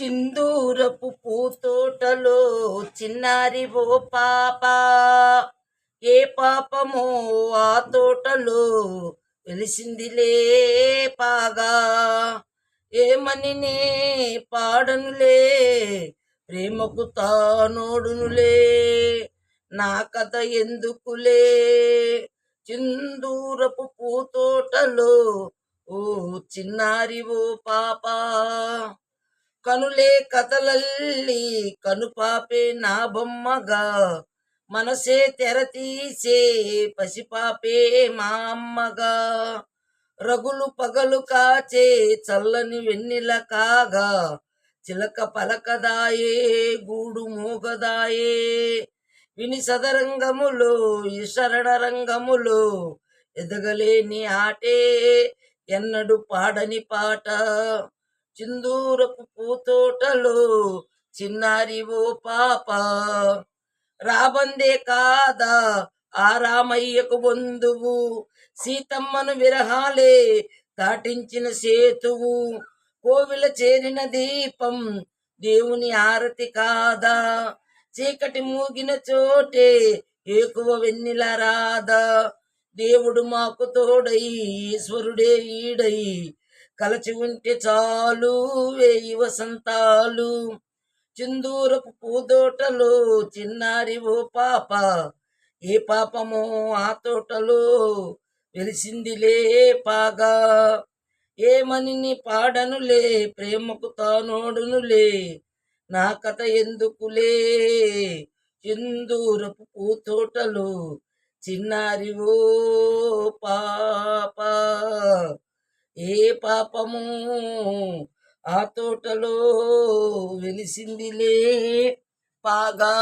సింధూరపు పూతోటలో చిన్నారి ఓ పాప, ఏ పాపమో ఆ తోటలో వెలిసిందిలే పాగా. ఏమని నే పాడనులే, ప్రేమకు తానోడునులే, నా కథ ఎందుకులే. సింధూరపు పూతోటలో ఓ చిన్నారి ఓ పాప, కనులే కథలల్లి కనుపాపే నా బొమ్మగా, మనసే తెరతీసే పసిపాపే మా అమ్మగా, రగులు పగలు కాచే చల్లని వెన్నెల కాగా, చిలక పలకదాయే గూడు మోగదాయే, విని సదరంగములో ఈ శరణ రంగములో ఎదగలేని ఆటే ఎన్నడు పాడని పాట. సింధూరపు పూతోటలో చిన్నారి ఓ పాప, రాబందే కాదా ఆ రామయ్యకు బంధువు, సీతమ్మను విరహాలే దాటించిన సేతువు, కోవిల చేరిన దీపం దేవుని ఆరతి కాదా, చీకటి మూగిన చోటే ఏకువ వెన్నెల రాదా, దేవుడు మాకు తోడై ఈశ్వరుడే ఈడై కలచి ఉంటే చాలు వేయి వసంతాలు. సింధూరపు పూదోటలో చిన్నారి ఓ పాప, ఏ పాపమో ఆ తోటలో వెలిసిందిలే పాగా. ఏమని నీ పాడనులే, ప్రేమకు తానోడునులే, నా కథ ఎందుకులే. సింధూరపు పూతోటలో చిన్నారి ఓ పాప, ఏ పాపము ఆ తోటలో వెలిసిందిలే పాగా.